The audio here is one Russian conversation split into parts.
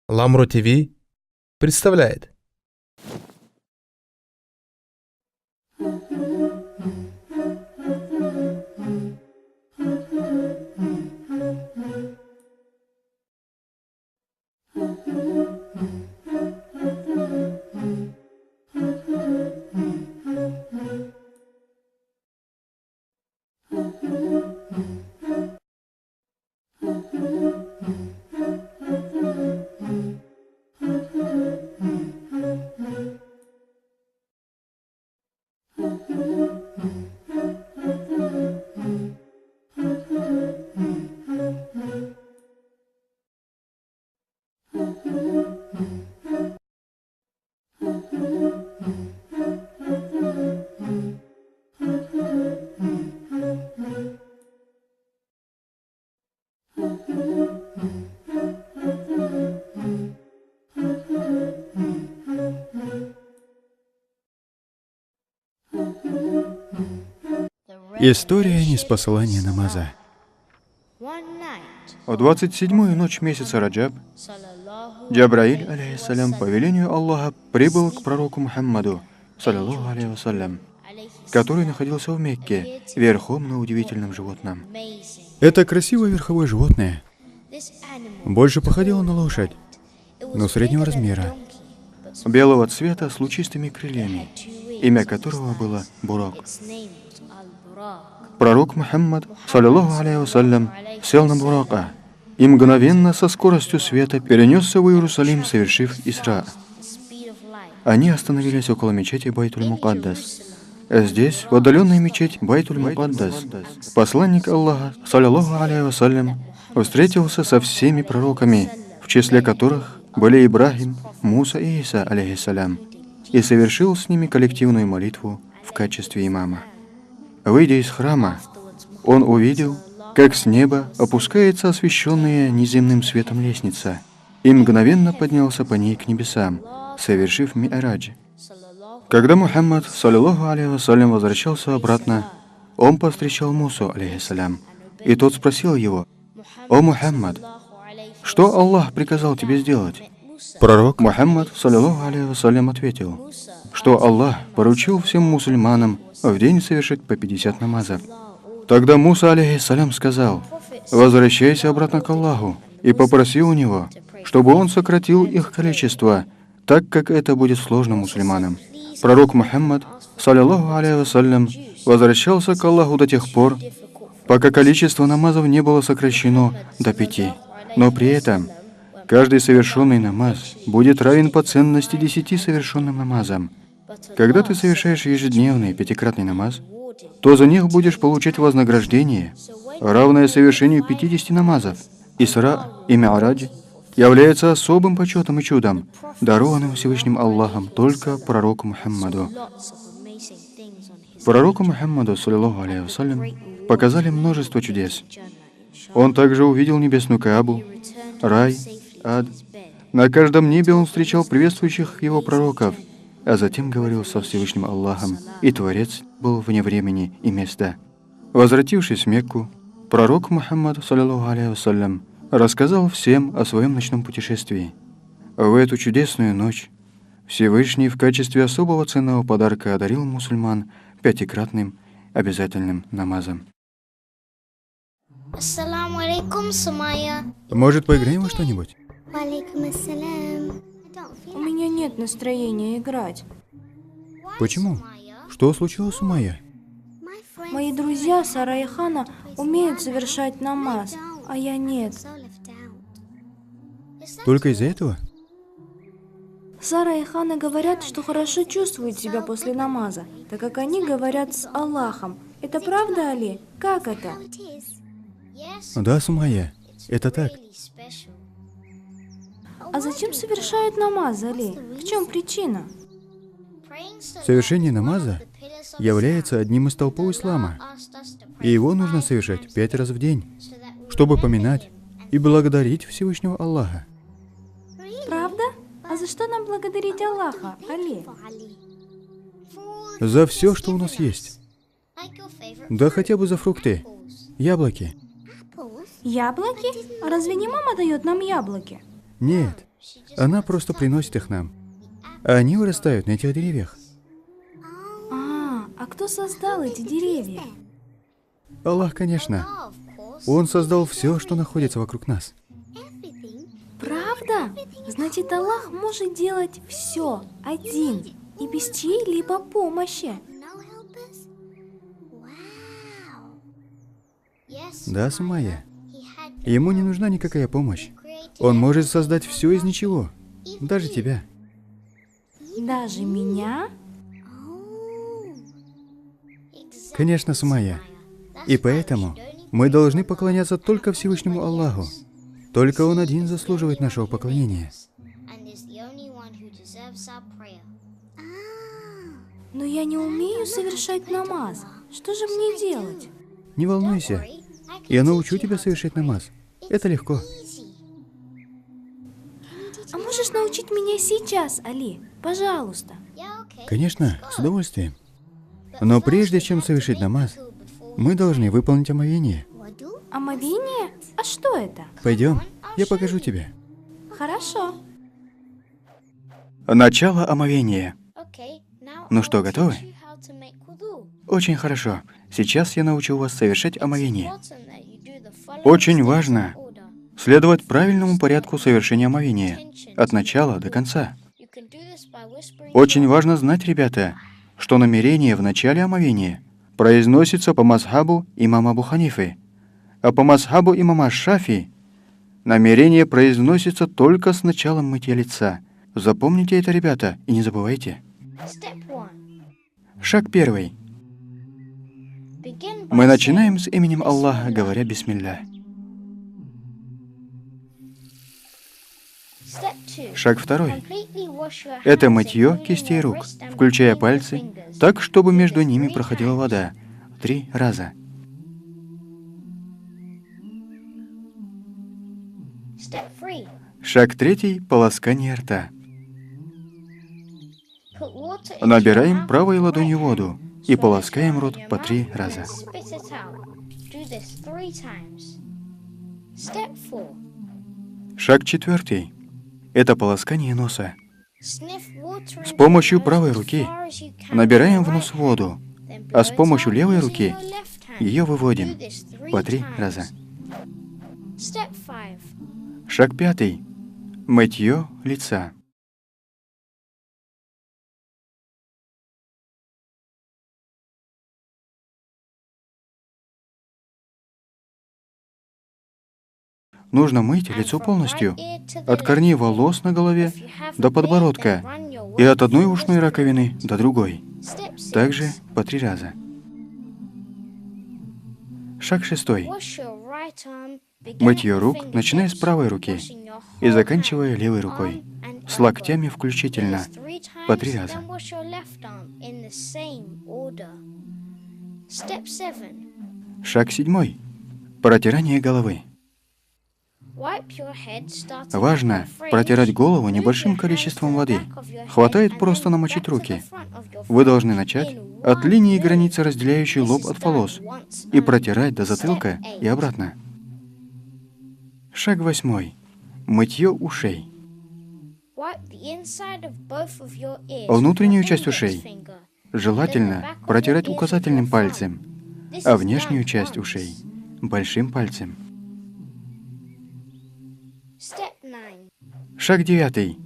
Ламро ТВ представляет. История ниспослания намаза. В 27-ю ночь месяца Раджаб Джабраиль, алейхиссалям, по велению Аллаха, прибыл к пророку Мухаммаду, саллаллаху алейхи вассалям, который находился в Мекке, верхом на удивительном животном. Это красивое верховое животное больше походило на лошадь, но среднего размера, белого цвета с лучистыми крыльями, имя которого было Бурак. Пророк Мухаммад, саллаллаху алейхи вассалям, сел на Бурака и мгновенно со скоростью света перенесся в Иерусалим, совершив Исра. Они остановились около мечети Байтуль-Мукаддас. Здесь, в отдаленной мечеть Байтуль-Мукаддас, посланник Аллаха, саллаллаху алейхи вассалям, встретился со всеми пророками, в числе которых были Ибрахим, Муса и Иса, алейхиссалям, и совершил с ними коллективную молитву в качестве имама. Выйдя из храма, он увидел, как с неба опускается освещенная неземным светом лестница, и мгновенно поднялся по ней к небесам, совершив Ми'радж. Когда Мухаммад, саллаллаху алейхи вассалям, возвращался обратно, он повстречал Мусу, алейхиссалям, и тот спросил его: «О Мухаммад, что Аллах приказал тебе сделать?» Пророк Мухаммад, саллаллаху алейхи вассалям, ответил, что Аллах поручил всем мусульманам в день совершить по 50 намазов. Тогда Муса, алейхиссалям, сказал: «Возвращайся обратно к Аллаху и попроси у Него, чтобы Он сократил их количество, так как это будет сложно мусульманам». Пророк Мухаммад, саллаллаху алейхи вассалям, возвращался к Аллаху до тех пор, пока количество намазов не было сокращено до 5. Но при этом каждый совершенный намаз будет равен по ценности 10 совершенным намазам. Когда ты совершаешь ежедневный 5-кратный намаз, то за них будешь получать вознаграждение, равное совершению 50 намазов. Исра и Ми'радж является особым почетом и чудом, дарованным Всевышним Аллахом только пророку Мухаммаду. Пророку Мухаммаду, саллаллаху алейхи вассалям, показали множество чудес. Он также увидел небесную Каабу, рай, ад. На каждом небе он встречал приветствующих его пророков, а затем говорил со Всевышним Аллахом, и Творец был вне времени и места. Возвратившись в Мекку, пророк Мухаммад, саллаллаху алейхи вассалям, рассказал всем о своем ночном путешествии. В эту чудесную ночь Всевышний в качестве особого ценного подарка одарил мусульман 5-кратным обязательным намазом. Ассаламу алейкум, Сумайя. Может, поиграем во что-нибудь? Валейкум ассалям. У меня нет настроения играть. Почему? Что случилось, Сумайя? Мои друзья Сара и Хана умеют совершать намаз, а я нет. Только из-за этого? Сара и Хана говорят, что хорошо чувствуют себя после намаза, так как они говорят с Аллахом. Это правда, Али? Как это? Да, Сумайя, это так. А зачем совершают намаз, Али? В чем причина? Совершение намаза является одним из столпов ислама, и его нужно совершать 5 раз в день, чтобы поминать и благодарить Всевышнего Аллаха. Правда? А за что нам благодарить Аллаха, Али? За все, что у нас есть. Да хотя бы за фрукты, яблоки. Яблоки? А разве не мама дает нам яблоки? Нет, Она просто приносит их нам. А они вырастают на этих деревьях. А кто создал эти деревья? Аллах, конечно. Он создал все, что находится вокруг нас. Правда? Значит, Аллах может делать все один и без чьей-либо помощи. Да, Сумайя. Ему не нужна никакая помощь. Он может создать все из ничего. Даже тебя. Даже меня? Конечно, Сумайя. И поэтому мы должны поклоняться только Всевышнему Аллаху. Только Он один заслуживает нашего поклонения. Но я не умею совершать намаз. Что же мне делать? Не волнуйся. Я научу тебя совершать намаз. Это легко. А можешь научить меня сейчас, Али? Пожалуйста. Конечно, с удовольствием. Но прежде чем совершить намаз, мы должны выполнить омовение. Омовение? А что это? Пойдем, я покажу тебе. Хорошо. Начало омовения. Ну что, готовы? Очень хорошо. Сейчас я научу вас совершать омовение. Очень важно следовать правильному порядку совершения омовения от начала до конца. Очень важно знать, ребята, что намерение в начале омовения произносится по мазхабу имама Абу Ханифы, а по мазхабу имама Шафи намерение произносится только с началом мытья лица. Запомните это, ребята, и не забывайте. Шаг первый. Мы начинаем с именем Аллаха, говоря «Бисмилля». Шаг второй. Это мытье кистей рук, включая пальцы, так, чтобы между ними проходила вода 3 раза. Шаг третий – полоскание рта. Набираем правой ладонью воду и полоскаем рот по 3 раза. Шаг четвертый – это полоскание носа. С помощью правой руки набираем в нос воду, а с помощью левой руки ее выводим по 3 раза. Шаг пятый – мытье лица. Нужно мыть лицо полностью, от корней волос на голове до подбородка и от одной ушной раковины до другой, также по 3 раза. Шаг шестой. Мытье рук, начиная с правой руки и заканчивая левой рукой, с локтями включительно, по 3 раза. Шаг седьмой. Протирание головы. Важно протирать голову небольшим количеством воды. Хватает просто намочить руки. Вы должны начать от линии границы, разделяющей лоб от волос, и протирать до затылка и обратно. Шаг восьмой. Мытье ушей. Внутреннюю часть ушей желательно протирать указательным пальцем, а внешнюю часть ушей – большим пальцем. Шаг девятый.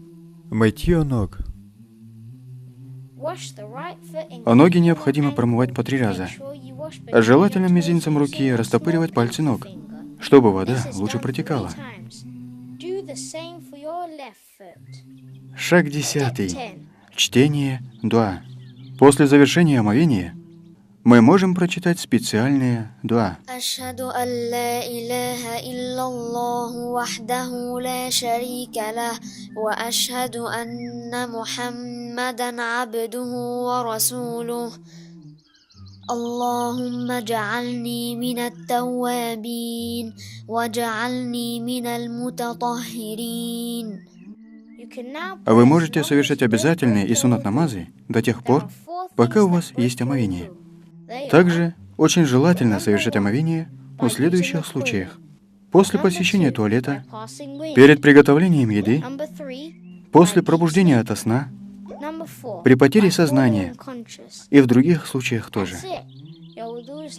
Мытье ног. Ноги необходимо промывать по 3 раза. Желательно мизинцем руки растопыривать пальцы ног, чтобы вода лучше протекала. Шаг 10. Чтение дуа. После завершения омовения мы можем прочитать специальные дуа. أشهد أن لا إله إلا الله وحده لا شريك له وأشهد أن محمدا عبده ورسوله اللهم اجعلني من التوابين واجعلني من المتطهرين. Вы можете совершать обязательные и суннат намазы до тех пор, пока у вас есть омовение. Также очень желательно совершать омовение в следующих случаях. после посещения туалета, перед приготовлением еды, после пробуждения ото сна, при потере сознания и в других случаях тоже.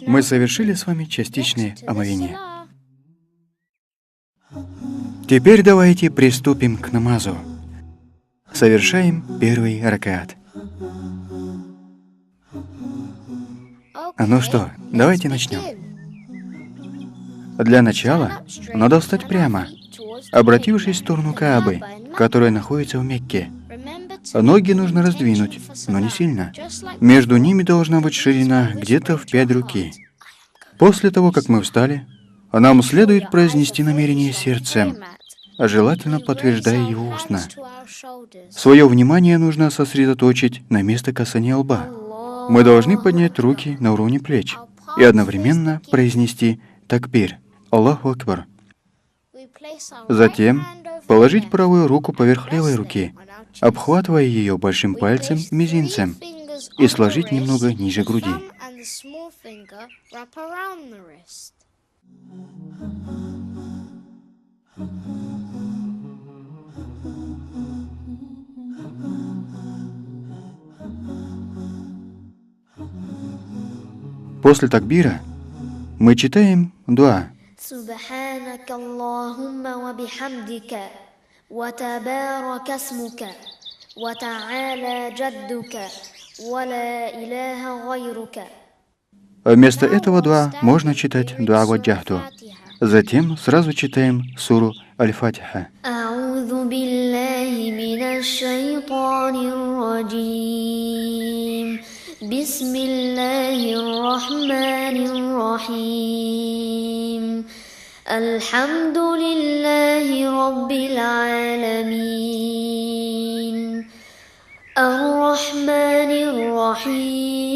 Мы совершили с вами частичные омовения. Теперь давайте приступим к намазу. Совершаем первый ракаат. Ну что, давайте начнем. Для начала надо встать прямо, обратившись в сторону Каабы, которая находится в Мекке. Ноги нужно раздвинуть, но не сильно. Между ними должна быть ширина где-то в 5 руки. После того, как мы встали, нам следует произнести намерение сердцем, а желательно подтверждая его устно. Свое внимание нужно сосредоточить на место касания лба. Мы должны поднять руки на уровне плеч и одновременно произнести такбир, Аллаху Акбар. Затем положить правую руку поверх левой руки, обхватывая ее большим пальцем мизинцем, и сложить немного ниже груди. После такбира мы читаем дуа. سبحانك اللهم وبحمدك وتبارك اسمك وتعالى جدك ولا إله غيرك. Вместо этого дуа можно читать дуа ваджахту. Затем сразу читаем суру Аль-Фатиха. أعوذ بالله من الشيطان الرجيم بسم الله الرحمن الرحيم الحمد لله رب العالمين الرحمن الرحيم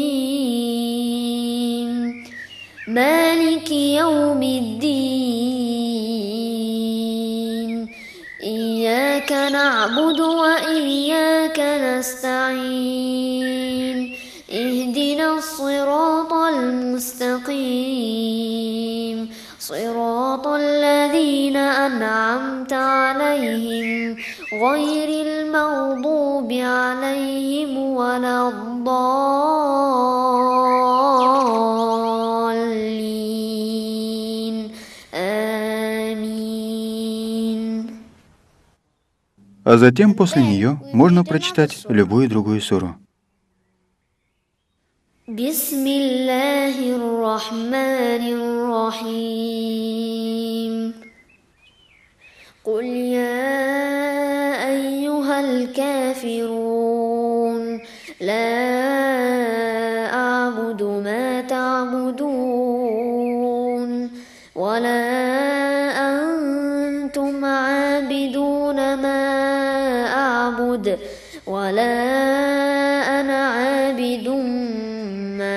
مالك يوم الدين إياك نعبد وإياك نستعين اهدنا الصراط المستقيم صراط الذين أنعمت عليهم غير المغضوب عليهم ولا الضالين آمين. А затем после нее можно прочитать любую другую суру. بسم الله الرحمن الرحيم قل يا أيها الكافرون لا أعبد ما تعبدون ولا أنتم عابدون ما أعبد ولا أنا عابد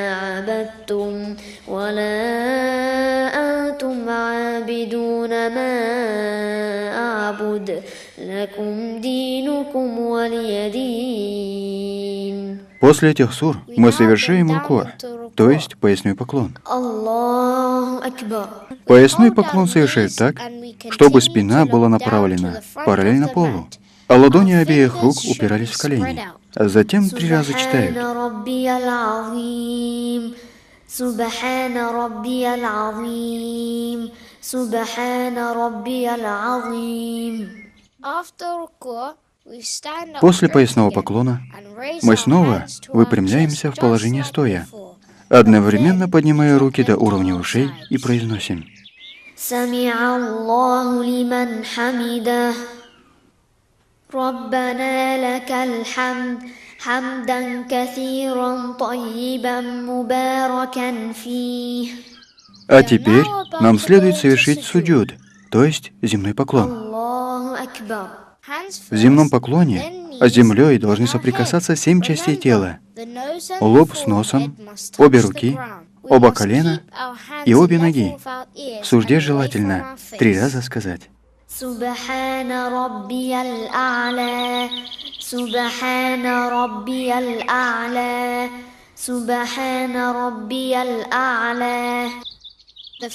عبدتم ولا أنتم عابدون ما أعبد لكم دينكم ولي دين. После этих сур мы совершаем руку, то есть поясной поклон. Аллаху Акбар. Поясной поклон совершают так, чтобы спина была направлена параллельно полу, а ладони обеих рук упирались в колени. А затем 3 раза читают. سبحان ربي العظيم سبحان ربي العظيم. После поясного поклона мы снова выпрямляемся в положении стоя, одновременно поднимая руки до уровня ушей и произносим: سمع الله لمن حمده ربنا لك الحمد حمدا كثيرا طيبا مباركا فيه. А теперь нам следует совершить суджуд, то есть земной поклон. Аллаху Акбар. В земном поклоне с землей должны соприкасаться 7 частей тела: лоб с носом, обе руки, оба колена и обе ноги. В сужде желательно 3 раза сказать: سبحان ربي الأعلى سبحان ربي الأعلى سبحان ربي الأعلى.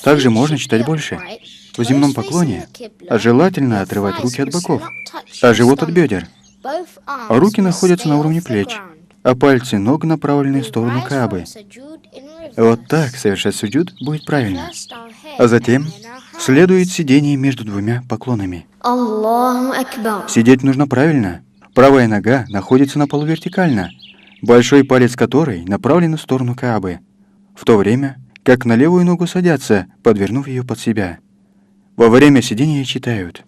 Также можно читать больше. В земном поклоне желательно отрывать руки от боков, а живот от бедер. Руки находятся на уровне плеч, а пальцы ног направлены в сторону Каабы. Вот так совершать суджуд будет правильно. А затем следует сидение между двумя поклонами. Аллаху Акбар. Сидеть нужно правильно. Правая нога находится на полу вертикально, большой палец которой направлен в сторону Каабы, в то время как на левую ногу садятся, подвернув ее под себя. Во время сидения читают.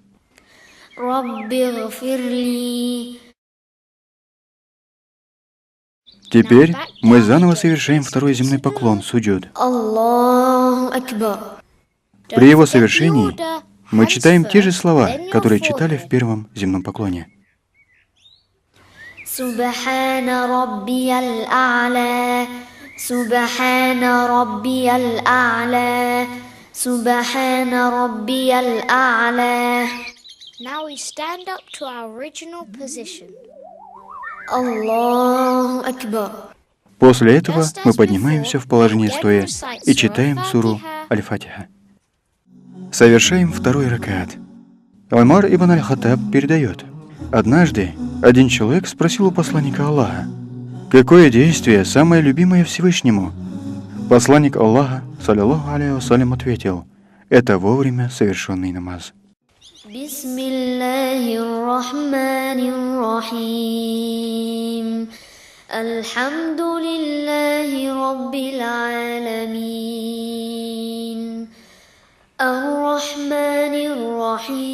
Рабби гфирли. Теперь мы заново совершаем второй земной поклон, суджуд. Аллаху Акбар. При его совершении мы читаем те же слова, которые читали в первом земном поклоне. Субхана раббиял а'ля. Субхана раббиял а'ля. Субхана раббиял а'ля. Now we stand up to our original position. Аллаху Акбар. После этого мы поднимаемся в положение стоя и читаем суру Аль-Фатиха. Совершаем второй ракаат. Умар ибн Аль-Хаттаб передает: однажды один человек спросил у посланника Аллаха: какое действие самое любимое Всевышнему? Посланник Аллаха, саллиллаху алейхи вассалям, ответил: это вовремя совершенный намаз. Бисмиллахир рахманир рахим. Алхамдулиллахи раббил аламин. Ар-рахманир рахим.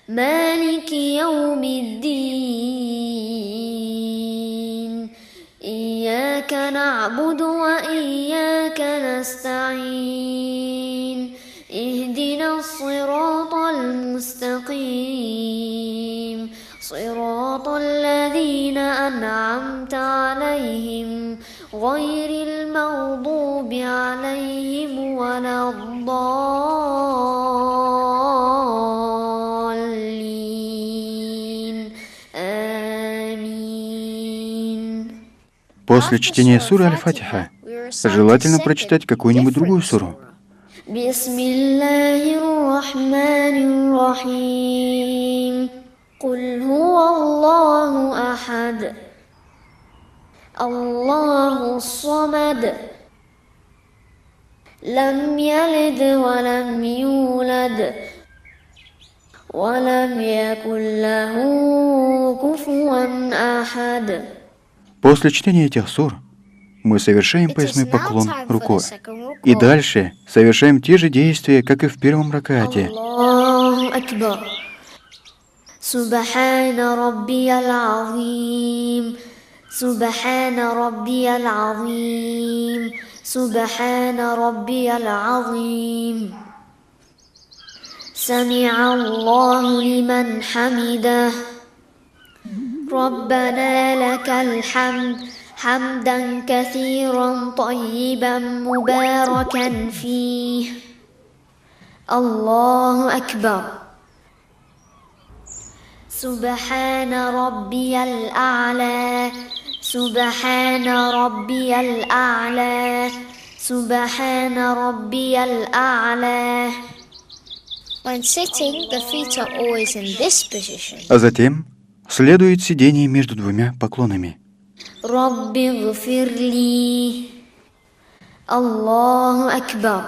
Малики яумиддин. Ияка нa'буду ва ияка настa'ин. اهدنا الصراط المستقيم صراط الذين أنعمت عليهم غير المغضوب عليهم ولا الضالين آمين. После чтения суры Аль-Фатиха желательно прочитать какую-нибудь другую суру. بسم الله الرحمن الرحيم قل هو الله أحد الله الصمد لم يلد ولم يولد ولم يكن له كفوا أحد. После чтения этих сур мы совершаем поясной поклон рукой. И дальше совершаем те же действия, как и в первом ракаате. Аллаху Акбар. Субхана раббиял азим. Субхана раббиял азим. Субхана раббиял азим. Сами'а Аллаху лиман хамидах. ربنا لك الحمد حمدا كثيرا طيبا مباركا فيه. الله أكبر. سبحان ربي الأعلى. سبحان ربي الأعلى. سبحان ربي الأعلى. When sitting, the feet are always in this position. А затем следует сидение между двумя поклонами. رب اغفر لي. الله أكبر.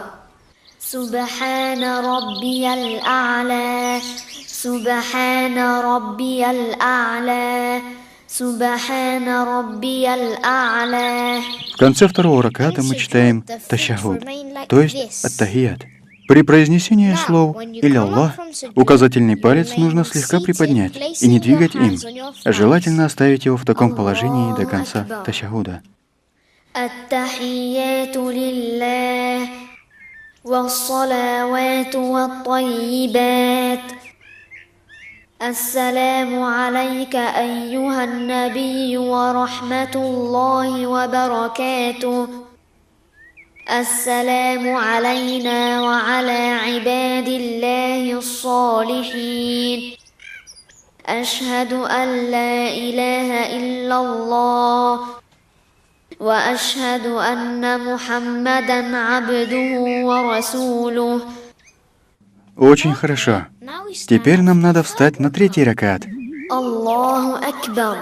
سبحان ربي الأعلى. سبحان ربي الأعلى. سبحان ربي الأعلى. В конце второго раката мы читаем ташахуд, то есть ат-тахият. При произнесении слов «Или Аллах» указательный палец нужно слегка приподнять и не двигать им. Желательно оставить его в таком положении до конца ташахуда. التحيات لله والصلوات والطيبات. السلام عليك أيها النبي ورحمة الله وبركاته. السلام علينا وعلى عباد الله الصالحين. أشهد أن لا إله إلا الله وأشهد أن محمدا عبده ورسوله. Очень хорошо. Now we stand Теперь нам up надо for встать на третий ракат. الله أكبر.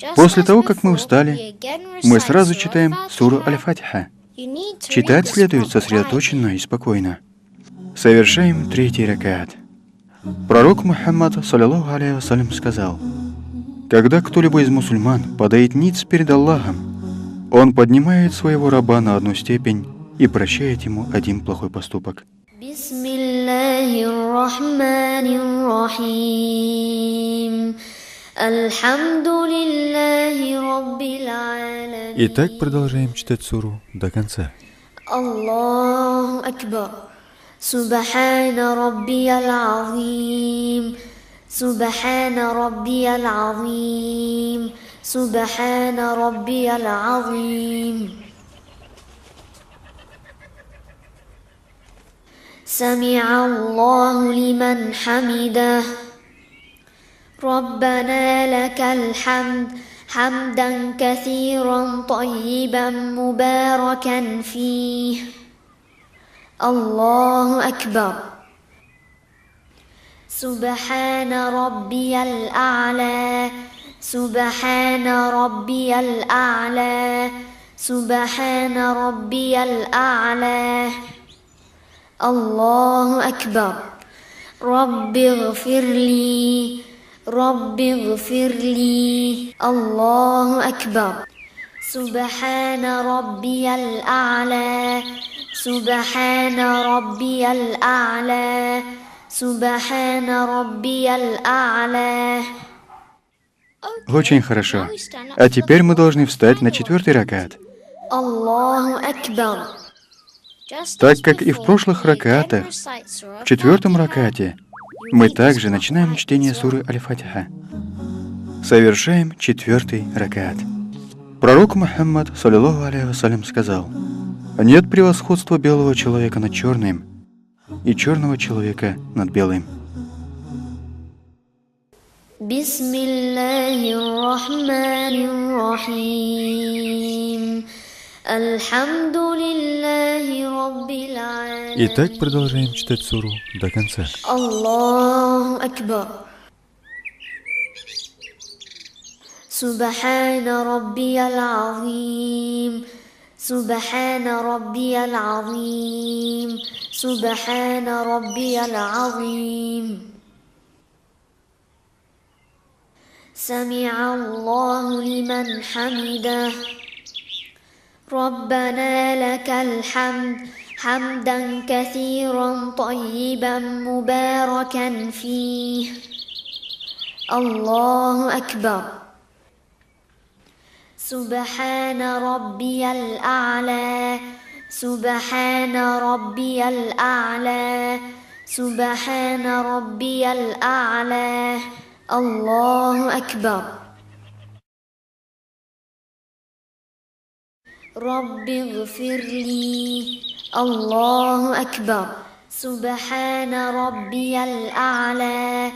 Just После as того, как мы before, устали, we again мы recite сразу Surah читаем Al-Fatiha. суру Аль-Фатиха. You need to Читать read this следует book сосредоточенно и спокойно. Совершаем третий ракат. Пророк Мухаммад, саллиллаху алейхи вассалям, сказал: когда кто-либо из мусульман падает ниц перед Аллахом, он поднимает своего раба на одну степень и прощает ему один плохой поступок. بسم الله الرحمن الرحيم الحمد لله رب العالمين. Итак, продолжаем читать суру до конца. الله أكبر. سبحان ربي العظيم سبحان ربي العظيم سبحان ربي العظيم. سمع الله لمن حمده. ربنا لك الحمد حمدا كثيرا طيبا مباركا فيه. الله أكبر. سبحان ربي الأعلى سبحان ربي الأعلى سبحان ربي الأعلى. الله أكبر. رب اغفر لي رب اغفر لي. الله أكبر. سبحان ربي الأعلى سبحان ربي الأعلى سبحان ربي الأعلى. Очень хорошо. А теперь мы должны встать на четвертый ракат. الله أكبر. Так как и в прошлых ракатах, в четвертом ракате мы также начинаем чтение суры Аль-Фатиха. Совершаем четвертый ракат. Пророк Мухаммад, саллиллаху алейхи вассалям, сказал: нет превосходства белого человека над черным и черного человека над белым. بسم الله الرحمن الرحيم الحمد لله رب العالمين. Итак, продолжаем читать суру до конца. الله أكبر. سبحان ربي العظيم سبحان ربي العظيم سبحان ربي العظيم. سمع الله لمن حمده. ربنا لك الحمد حمدا كثيرا طيبا مباركا فيه. الله أكبر. سبحان ربي الأعلى سبحان ربي الأعلى سبحان ربي الأعلى. الله أكبر. رب اغفر لي. الله أكبر. سبحان ربي الأعلى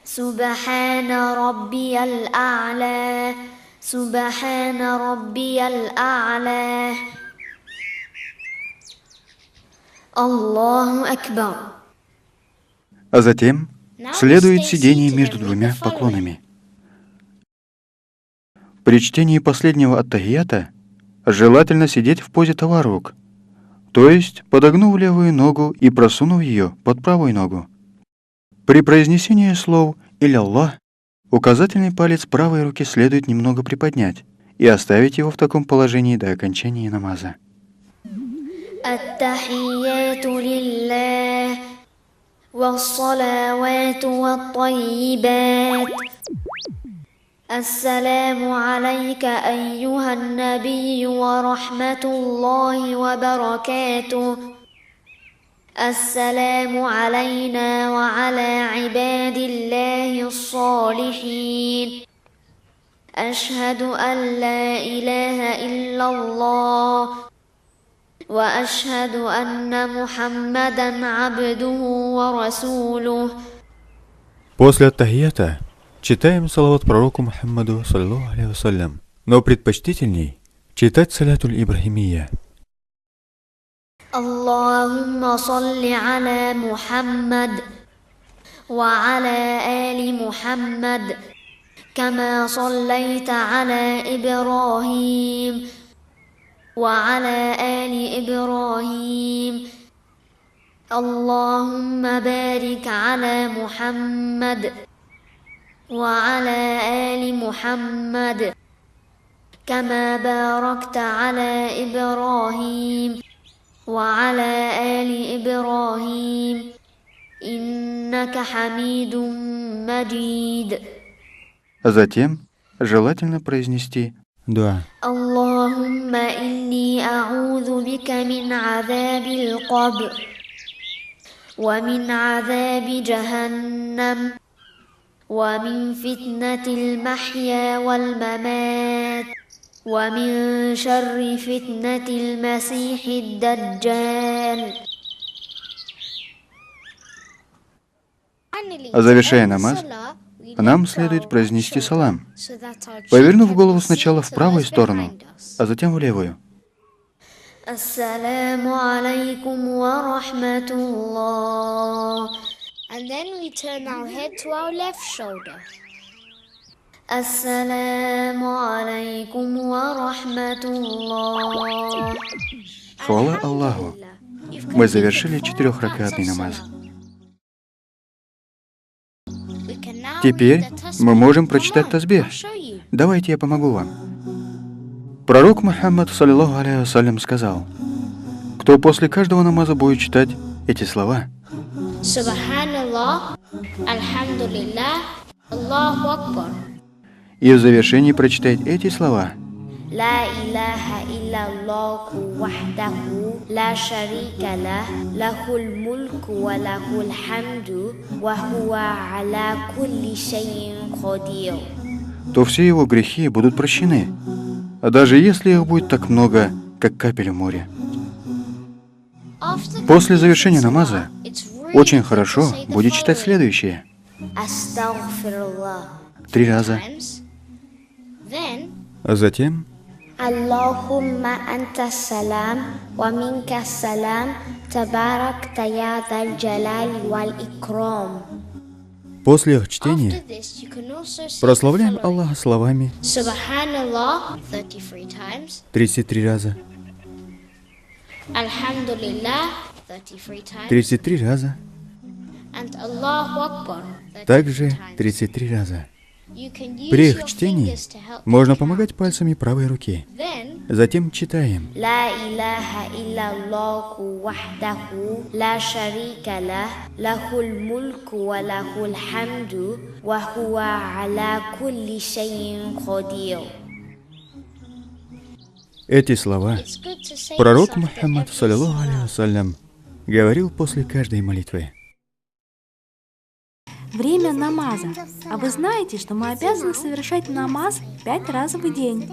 سبحان ربي الأعلى سبحان ربي الأعلى. الله أكبر. А затем следует сидение между двумя поклонами. При чтении последнего ат-тахията желательно сидеть в позе таварук, то есть подогнув левую ногу и просунув ее под правую ногу. При произнесении слов «Илля-Аллах» указательный палец правой руки следует немного приподнять и оставить его в таком положении до окончания намаза. التحيات لله والصلوات والطيبات. السلام عليك أيها النبي ورحمة الله وبركاته. السلام علينا وعلى عباد الله الصالحين. أشهد أن لا إله إلا الله وأشهد أن محمدا عبده ورسوله. После ат-тахията читаем салават пророку Мухаммаду, саллиллаху алейхи вассалям. Но предпочтительней Читать салятуль Ибрахимия. اللهم صل على محمد وعلى آل محمد كما صليت على إبراهيم وعلى آل إبراهيم اللهم بارك على محمد وعلى آل محمد كما باركت على إبراهيم وعلى آل إبراهيم إنك حميد مجيد. Затем желательно произнести Дуа. اللهم إني أعوذ بك من عذاب القبر ومن عذاب جهنم ومن فتنة المحيا والممات ومن شر فتنة المسيح الدجال. Завершая намаз, нам следует произнести салам, повернув голову сначала в правую сторону, а затем в левую. Ассаламу алейкум ва рахматуллах. And then we turn our head to our left shoulder. Ассаламу алейкум ва рахматуллах. Хвала Аллаху! Мы завершили 4-ракатный намаз. Теперь мы можем прочитать тасбих. Давайте я помогу вам. Пророк Мухаммад, саллиллаху алейхи вассалям, сказал: кто после каждого намаза будет читать эти слова: Subhanallah, Alhamdulillah, Allahu Akbar. И в завершении прочитает эти слова: لا إله إلا الله وحده لا شريك له له الملك وله الحمد وهو على كل شيء قدير. то все его грехи будут прощены, а даже если их будет так много, как капель в море. После завершения намаза очень хорошо будет читать следующее: Астагфируллах 3 раза. Then, А затем Аллахумма анта салам ва минка салам табаракта я дал джалали вал икрам. после их after чтения this, you can also say прославляем the following. Аллаха словами Subhanallah 33 times, 33 раза, Alhamdulillah 33 times, 33 раза, and Allahu Akbar 33 также times. 33 раза. You can use При их your чтении fingers to help можно you помогать count. пальцами правой руки. Then, Затем читаем. لا إله إلا الله وحده لا شريك له له الملك وله الحمد وهو على كل شيء قدير. Эти слова it's good to say пророк this after Мухаммад, every саллиллаху salah. алейхи вассалям, говорил после каждой молитвы. Время намаза. А вы знаете, что мы обязаны совершать намаз 5 раз в день?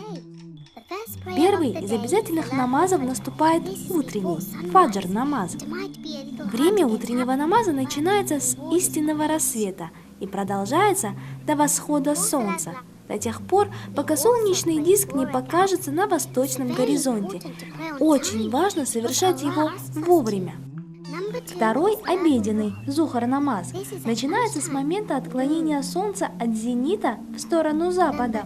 Первый из обязательных намазов наступает утренний, фаджр намаз. Время утреннего намаза начинается с истинного рассвета и продолжается до восхода солнца, до тех пор, пока солнечный диск не покажется на восточном горизонте. Очень важно совершать его вовремя. Второй, обеденный, зухар намаз, начинается с момента отклонения солнца от зенита в сторону запада.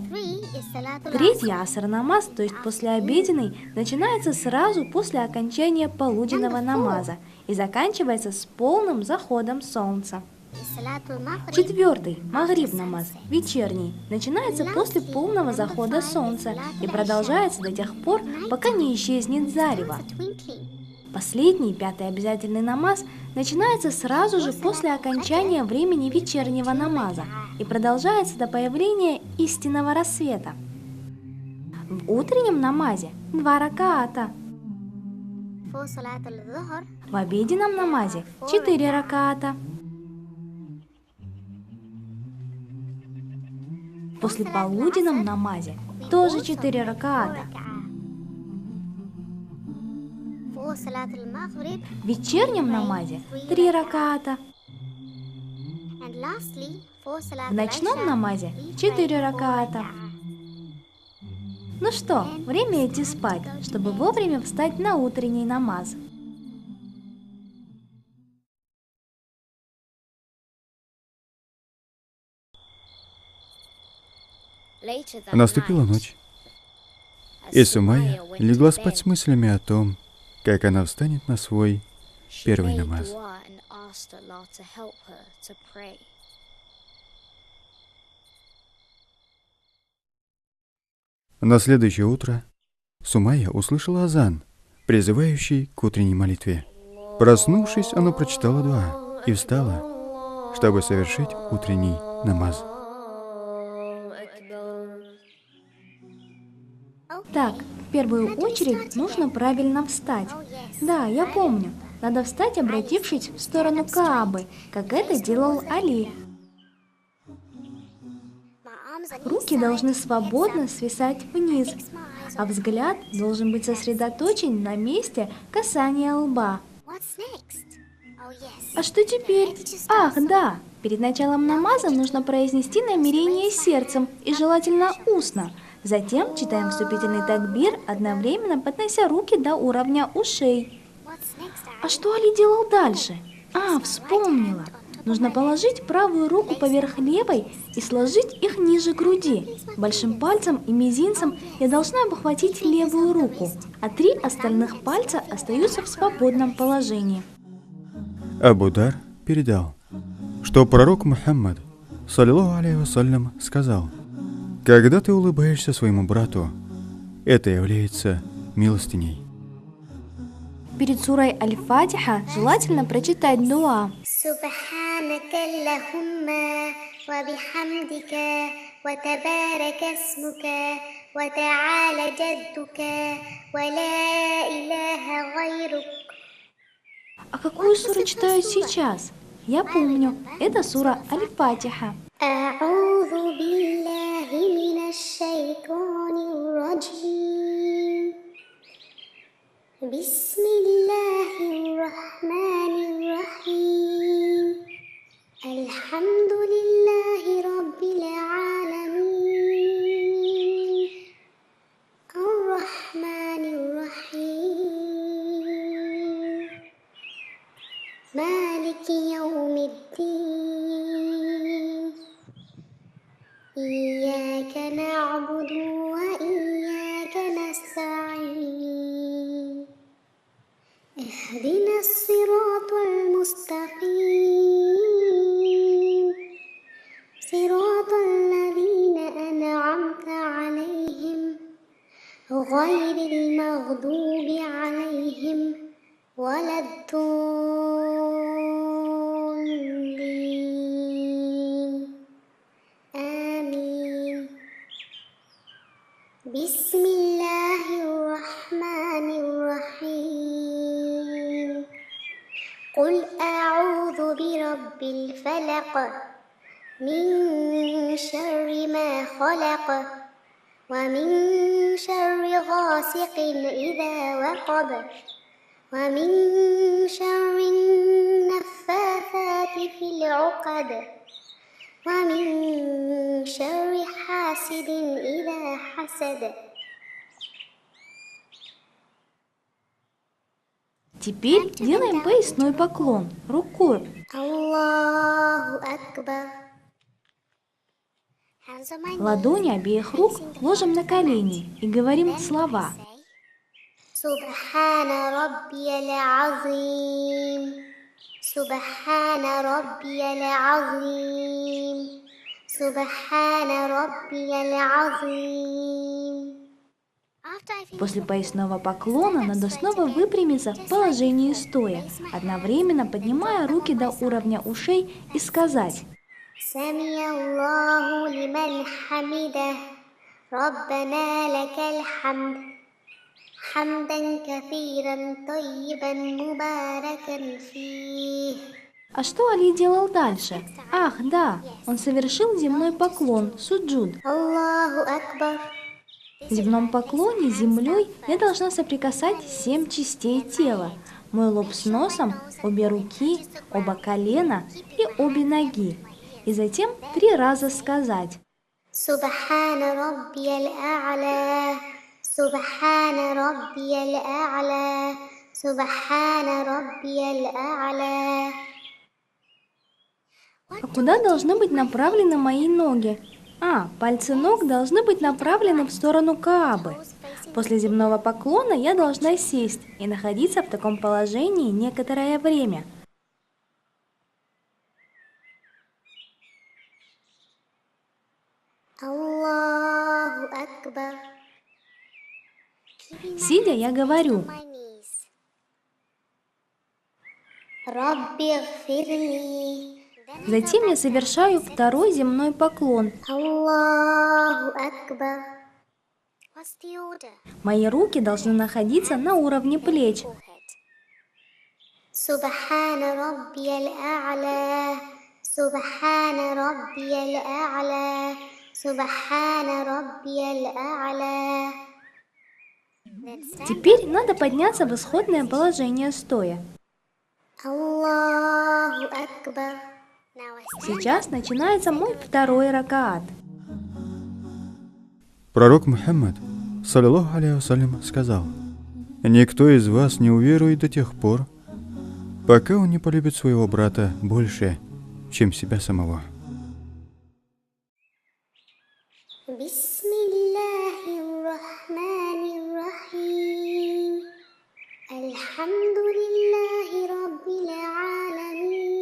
Третий аср намаз, то есть послеобеденный, начинается сразу после окончания полуденного намаза и заканчивается с полным заходом солнца. Четвертый, магриб намаз, вечерний, начинается после полного захода солнца и продолжается до тех пор, пока не исчезнет зарево. Последний, пятый обязательный намаз, начинается сразу же после окончания времени вечернего намаза и продолжается до появления истинного рассвета. В утреннем намазе 2 ракаата, в обеденном намазе 4 ракаата, в послеполуденном намазе тоже 4 ракаата, в вечернем намазе 3 ракаата, в ночном намазе 4 ракаата. Ну что, время идти спать, чтобы вовремя встать на утренний намаз. Наступила ночь, и Сумайя легла спать с мыслями о том, как она встанет на свой первый намаз. На следующее утро Сумайя услышала азан, призывающий к утренней молитве. Проснувшись, она прочитала дуа и встала, чтобы совершить утренний намаз. Так, в первую очередь нужно правильно встать. Да, я помню. Надо встать, обратившись в сторону Каабы, как это делал Али. Руки должны свободно свисать вниз, а взгляд должен быть сосредоточен на месте касания лба. А что теперь? Ах, да! Перед началом намаза нужно произнести намерение сердцем и желательно устно. Затем читаем вступительный такбир, одновременно поднося руки до уровня ушей. А что Али делал дальше? Вспомнила. Нужно положить правую руку поверх левой и сложить их ниже груди. Большим пальцем и мизинцем я должна обхватить левую руку, а 3 остальных пальца остаются в свободном положении. Абу Дар передал, что пророк Мухаммад, саллиллаху алейхи вассалям, сказал: «Когда ты улыбаешься своему брату, это является милостыней». Перед сурой Аль-Фатиха желательно прочитать дуа. سبحانك اللهم وبحمدك وتبارك اسمك وتعالى جدك ولا إله غيرك. А какую суру читаю сейчас? Я помню, это сура Аль-Фатиха. أعوذ بالله من الشيطان الرجيم. بسم الله الرحمن الرحيم. الحمد لله رب العالمين. الرحمن الرحيم. مالك يوم الدين. إياك نعبد وإياك نستعين. اهدنا الصراط المستقيم. صراط الذين أنعمت عليهم غير المغضوب عليهم ولا الضالين. آمين. بسم الله الرحمن الرحيم. قل أعوذ برب الفلق من شر ما خلق ومن شر غاسق إذا وقب ومن شر النفاثات في العقد ومن شر حاسد إذا حسد. Теперь делаем поясной поклон рукой. Аллаху Акбар. Ладони обеих рук ложим на колени и говорим слова. Субхана раббиял азим. Субхана раббиял азим. Субхана раббиял азим. После поясного поклона надо снова выпрямиться в положении стоя, одновременно поднимая руки до уровня ушей и сказать: Сами Аллаху лиман хамида. Раббана лакаль хамд. Хамдан кафиран тайибан мубаракан фих. А что Али делал дальше? Ах, да, он совершил земной поклон, суджуд. Аллаху Акбар. В земном поклоне с землей я должна соприкасать 7 частей тела. Мой лоб с носом, обе руки, оба колена и обе ноги. И затем 3 раза сказать: Субхана раббиял а'ля. سبحان ربي الأعلى سبحان ربي الأعلى. А куда должны быть направлены мои ноги? Пальцы ног должны быть направлены в сторону Каабы. После земного поклона я должна сесть и находиться в таком положении некоторое время. Аллаху Акбар. Сидя, я говорю: Рабби гфирли. затем я совершаю второй земной поклон. Аллаху Акбар. Мои руки должны находиться на уровне плеч. Субхана раббиял а'ля. Субхана раббиял а'ля. Субхана раббиял а'ля. Теперь надо подняться в исходное положение стоя. Аллаху Акбар. Сейчас начинается мой второй ракаат. Пророк Мухаммад, саллиллаху алейхи вассалям, сказал: «Никто из вас не уверует до тех пор, пока он не полюбит своего брата больше, чем себя самого». Бисмиллахир-рахманир-рахим. Альхамдулиллахи раббил а'ламин.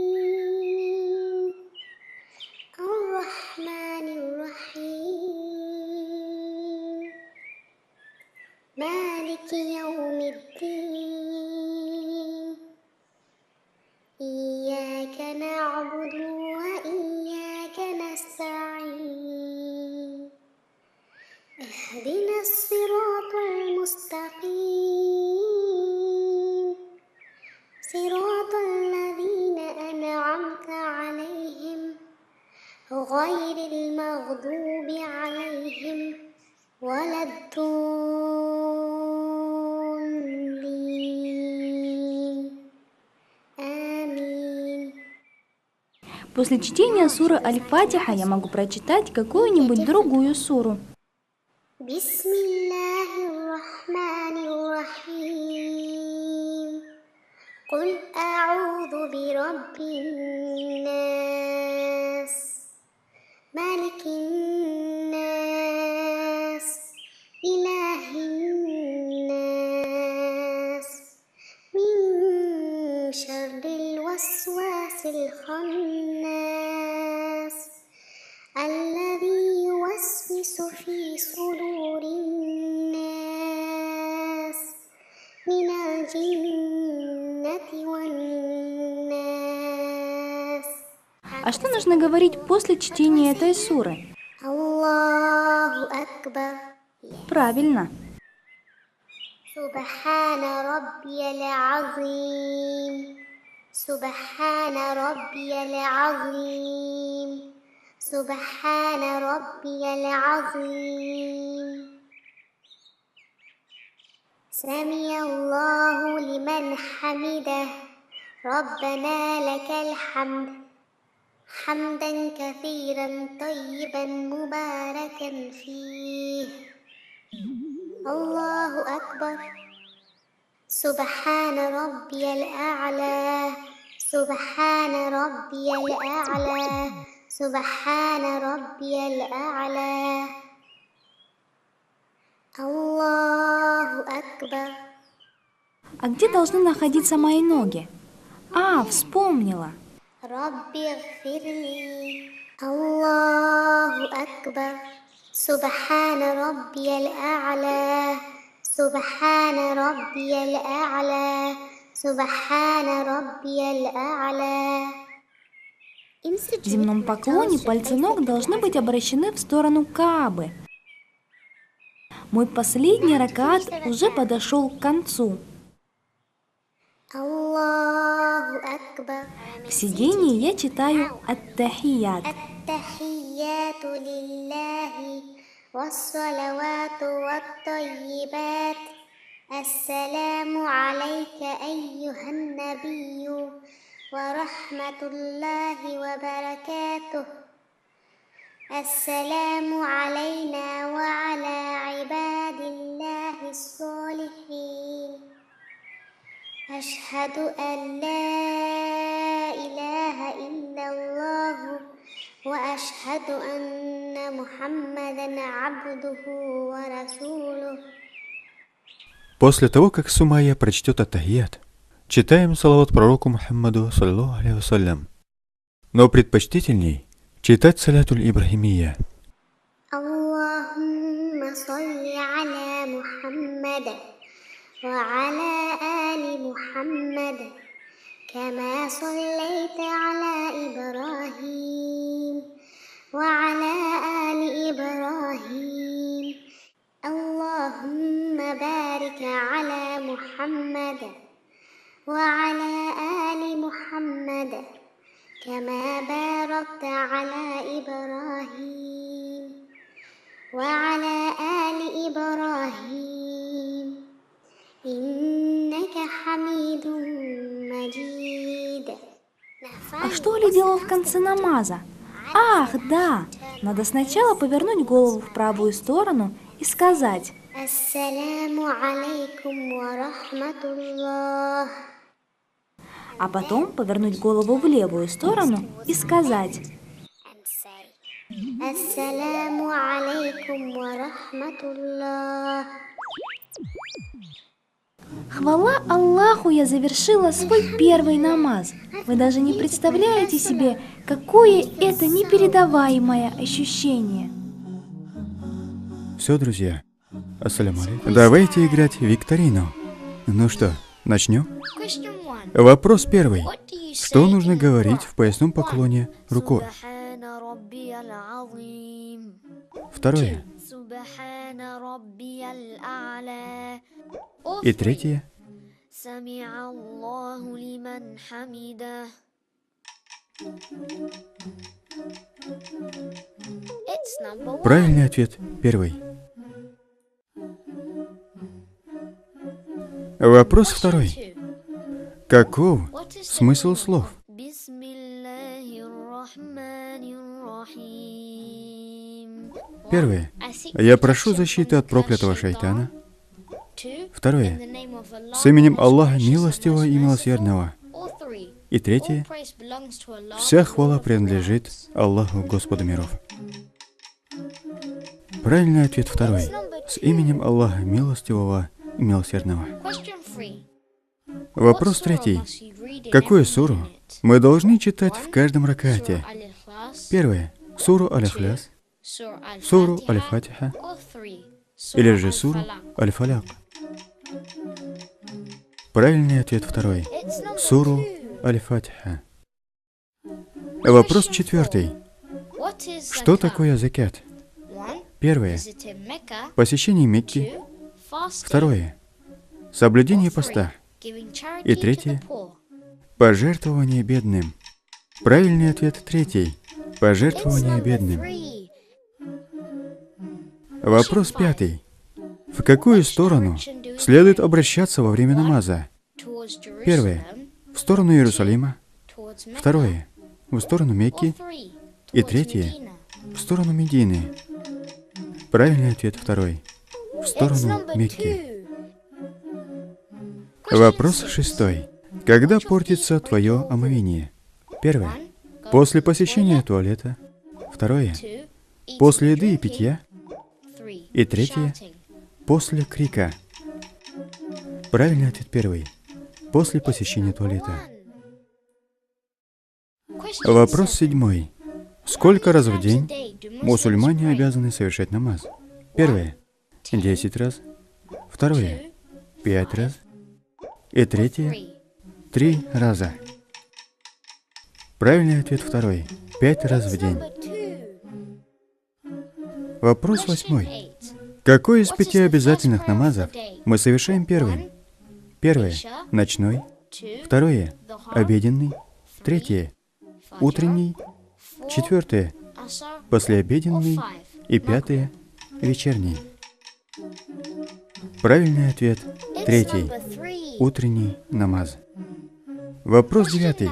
Ар-рахманир-рахим. Малики яумиддин. Ияка нa'буду ва ияка наста'ин. اهدنا الصراط المستقيم صراط الذين أنعمت عليهم غير المغضوب عليهم ولا الضالين. آمين. После чтения суры Аль-Фатиха я могу прочитать какую-нибудь другую суру. Бисмиллахир-рахманир-рахим. قل أعوذ برب الناس ملك الناس إله الناس من شر الوسواس الخناس الذي يوسوس في صدور الناس من الجنة والناس. А что нужно говорить после чтения этой суры? Аллаху Акбар. Правильно. Субхана раббиял азим. Субхана раббиял азим. Субхана раббиял азим. سمع الله لمن حمده ربنا لك الحمد حمدا كثيرا طيبا مباركا فيه. الله أكبر. سبحان ربي الأعلى سبحان ربي الأعلى سبحان ربي الأعلى. Аллаху Акбар. А где должны находиться мои ноги? Вспомнила. Рабби гфирли. Аллаху Акбар. Субхана раббиял а'ля. Субхана раббиял а'ля. Субхана раббиял а'ля. В земном поклоне пальцы ног должны быть обращены в сторону Каабы. Мой последний ракаат уже подошел к концу. Аллаху Акбар. В сидении я читаю ат-тахият. التحيات لله والصلوات والطيبات السلام عليك أيها النبي ورحمة الله وبركاته. السلام علينا وعلى عباد الله الصالحين أشهد أن لا إله إلا الله وأشهد أن محمدا عبده ورسوله. После того, как Сумайя прочтет ат-тахият, читаем салават пророку Мухаммаду, саллаллаху алейхи вассалям. Но предпочтительней читать салятуль Ибрахимия. اللهم صل على محمد وعلى آل محمد كما صليت على إبراهيم وعلى آل إبراهيم اللهم بارك على محمد وعلى آل محمد كما باركت على إبراهيم وعلى آل إبراهيم إنك حميد مجيد. А что Али делал в конце намаза? Ах, да! Надо сначала повернуть голову в правую сторону и сказать: Ассаляму алейкум ва рахматуллах. А потом повернуть голову в левую сторону и сказать: Ассаляму алейкум ва рахматуллах. Хвала Аллаху, я завершила свой первый намаз. Вы даже не представляете себе, какое это непередаваемое ощущение. Все, друзья. Ассаляму алейкум. Давайте играть в викторину. Ну что, начнем? Вопрос первый. Что нужно говорить в поясном поклоне руку? Второе. И третье. Правильный ответ первый. Вопрос второй. Каков смысл слов? Первое. Я прошу защиты от проклятого шайтана. Второе. С именем Аллаха Милостивого и Милосердного. И третье. Вся хвала принадлежит Аллаху, Господу миров. Правильный ответ второй. С именем Аллаха Милостивого и Милосердного. Вопрос третий. Какую суру мы должны читать в каждом ракате? Первое. Суру Аль-Ихляс, суру Аль-Фатиха или же суру Аль-Фаляк. Правильный ответ второй. Суру Аль-Фатиха. Вопрос четвертый. Что такое закят? Первое. Посещение Мекки. Второе. Соблюдение поста. И третье. Пожертвование бедным. Правильный ответ третий. Пожертвование бедным. Вопрос пятый. В какую сторону следует обращаться во время намаза? Первое. В сторону Иерусалима. Второе. В сторону Мекки. И третье. В сторону Медины. Правильный ответ второй. В сторону Мекки. Вопрос шестой. Когда портится твое омовение? Первое. После посещения туалета. Второе. После еды и питья. И третье. После крика. Правильный ответ первый. После посещения туалета. Вопрос седьмой. Сколько раз в день мусульмане обязаны совершать намаз? Первое. 10 раз. Второе. 5 раз. И третье. 3 раза. Правильный ответ второй. 5 раз в день. Вопрос восьмой. Какой из 5 обязательных намазов мы совершаем первым? Первое. Ночной. Второе. Обеденный. Третье. Утренний. Четвертое. Послеобеденный. И пятое. Вечерний. Правильный ответ третий. Утренний намаз. Вопрос 9.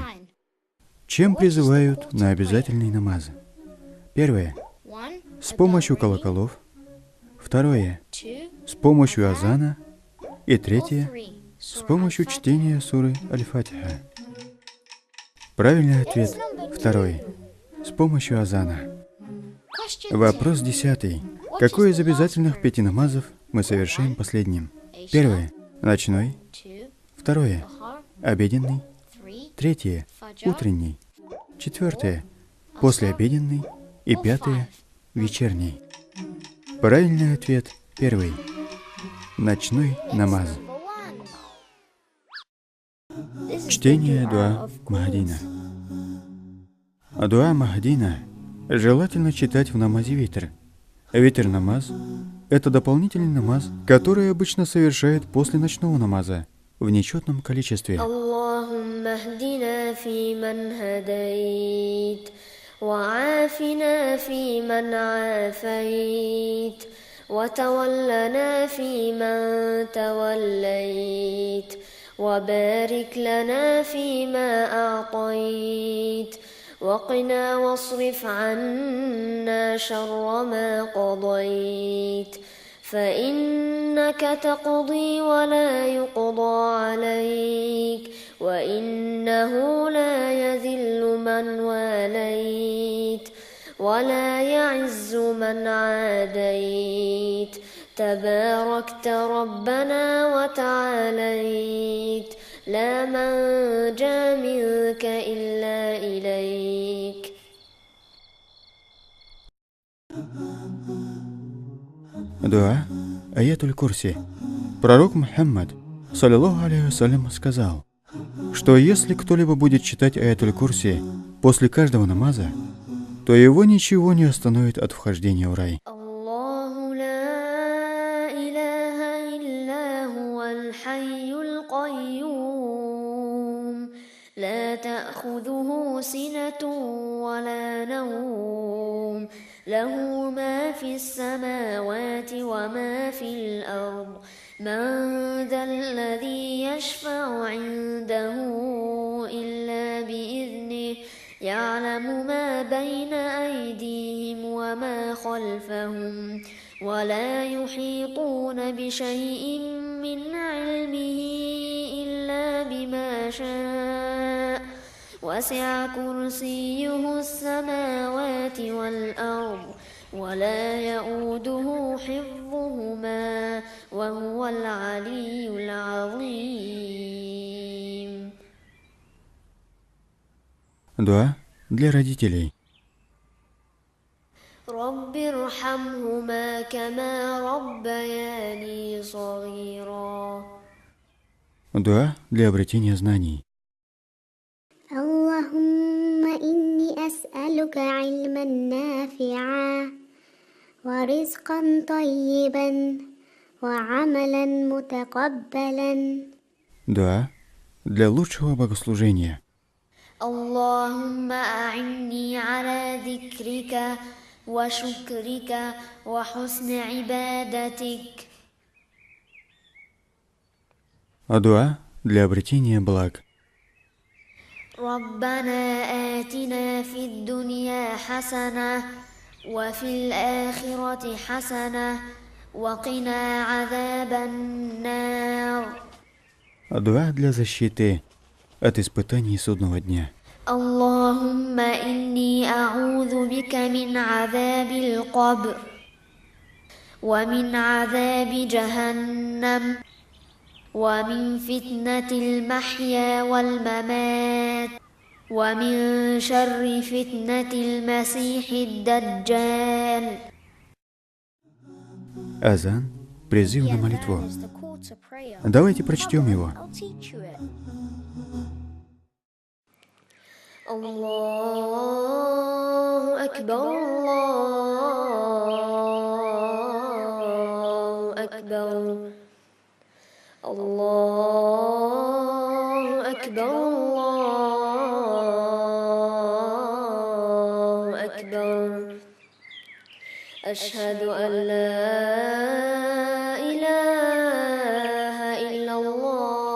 Чем призывают на обязательный намаз? Первое. С помощью колоколов. Второе. с помощью азана, и третье с помощью чтения суры Аль-Фатиха. Правильный ответ второй с помощью азана. Вопрос 10. Какой из обязательных 5 намазов мы совершаем последним? Первое – ночной. Второе – обеденный. Третье – утренний. Четвертое – послеобеденный. И пятое – вечерний. Правильный ответ первый – ночной намаз. Чтение дуа Махдина. Дуа Махдина желательно читать в намазе витр. Витр-намаз – это дополнительный намаз, который обычно совершают после ночного намаза в нечетном количестве. Аллахумма хдина фи ман хадайт, ва афина фи ман афайт, ва таваллана фи ман таваллайт, ва барик лана фи ма а'тайт. وقنا واصرف عنا شر ما قضيت فإنك تقضي ولا يقضى عليك وإنه لا يذل من واليت ولا يعز من عاديت تباركت ربنا وتعاليت لا منجا منك إلا إليك. Дуа Аятуль Курси. Пророк Мухаммад, саллиллаху алейхи вассалям, сказал, что если кто-либо будет читать Аятуль Курси после каждого намаза, то его ничего не остановит от вхождения в рай. Аллаху ла илляха илля хуаль хайюль кайюм, ла та'худуху синату ва ла наум, лаху ма фис самавати ва ма фил ард, ман заллади яшфау индаху илля биизних, يعلم ما بين أيديهم وما خلفهم ولا يحيطون بشيء من علمه إلا بما شاء وسع كرسيه السماوات والأرض ولا يؤوده حفظهما وهو العلي العظيم. Дуа для родителей. رب ارحمهما كما ربياني صغيرا. Дуа для обретения знаний. اللهم إني أسألك علما نافعا ورزقا طيبا وعملا متقبلا. Дуа для лучшего богослужения. اللهم أعني على ذكرك وشكرك وحسن عبادتك. Дуа для обретения благ. ربنا آتنا في الدنيا حسنة وفي الآخرة حسنة وقنا عذاب النار. Дуа для защиты от испытаний судного дня. اللهم إني أعوذ بك من عذاب القبر ومن عذاب جهنم ومن فتنة المحيا والممات ومن شر فتنة المسيح الدجال. Азан – призыв на молитву. Давайте прочтем его. الله أكبر الله أكبر الله أكبر الله أكبر أشهد أن لا إله إلا الله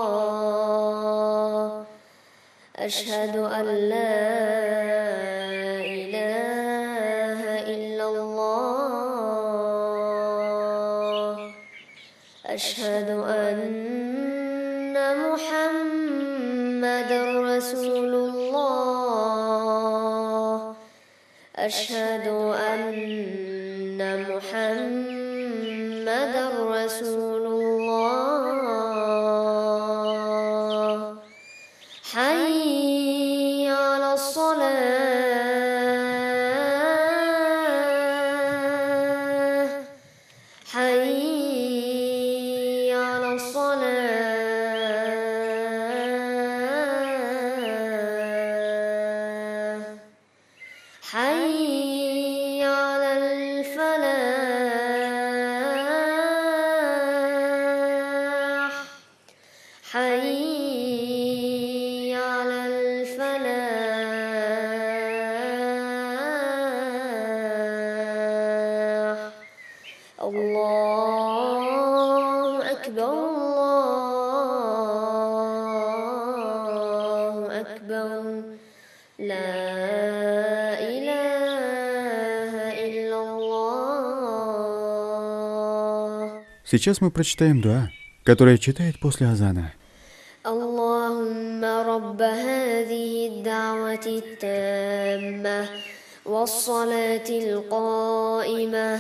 أشهد أن لا إله إلا الله رسول الله أشهد أن محمد رسول الله حي على الصلاة حي على الصلاة حي على الفلاح حي على الفلاح الله أكبر الله أكبر لا إله إلا الله. Сейчас мы прочитаем дуа, которое читает после азана. اللهم رب هذه الدعوة التامة والصلاة القائمة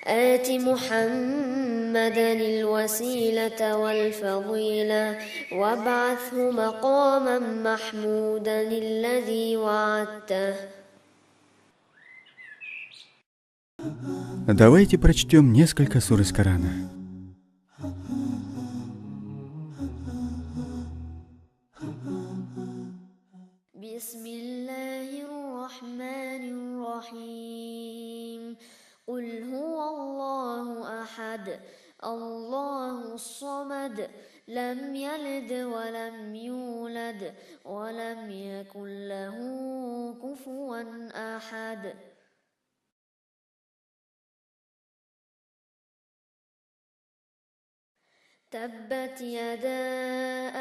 آت محمدا الوسيلة والفضيلة وابعثه مقاما محمودا الذي وعدته. Давайте прочтем несколько сур из Корана. بسم الله الرحمن الرحيم قل هو الله أحد الله الصمد لم يلد ولم يولد ولم يكن له كفوا أحد. تبت يدا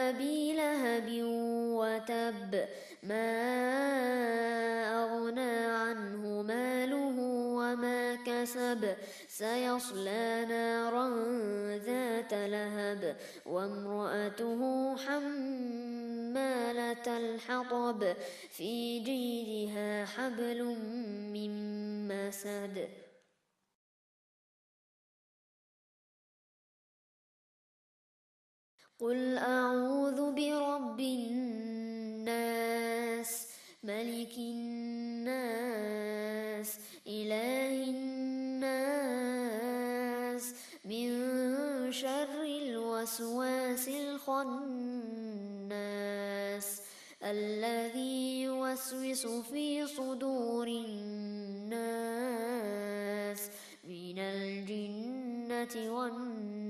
أبي لهب وتب ما أغنى عنه ماله وما كسب سيصلى نارا ذات لهب وامرأته حمالة الحطب في جيدها حبل من مسد. قل أعوذ برب الناس ملك الناس إله الناس من شر الوسواس الخناس الذي يوسوس في صدور الناس من الجنة والناس.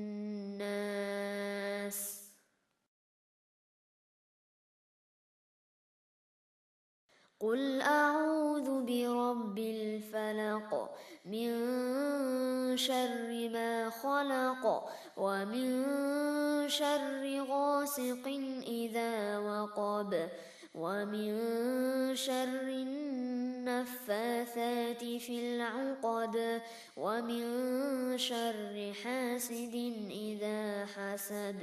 قل أعوذ برب الفلق من شر ما خلق ومن شر غاسق إذا وقب ومن شر النفاثات في العقد ومن شر حاسد إذا حسد.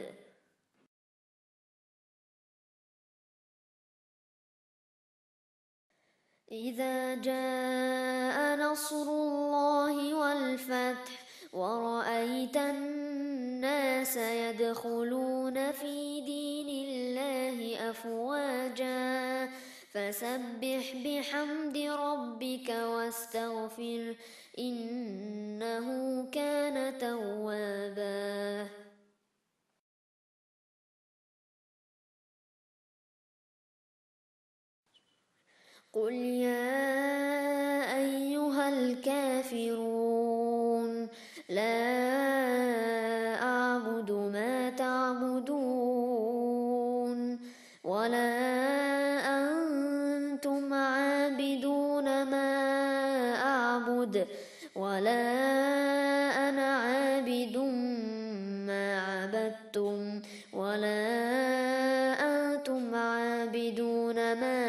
إذا جاء نصر الله والفتح ورأيت الناس يدخلون في دين الله أفواجا فسبح بحمد ربك واستغفر إنه كان توابا. قل يا أيها الكافرون لا أعبد ما تعبدون ولا أنتم عابدون ما أعبد ولا أنا عابد ما عبدتم ولا أنتم عابدون ما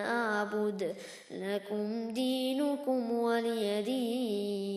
أعبد لكم دينكم ولي دين.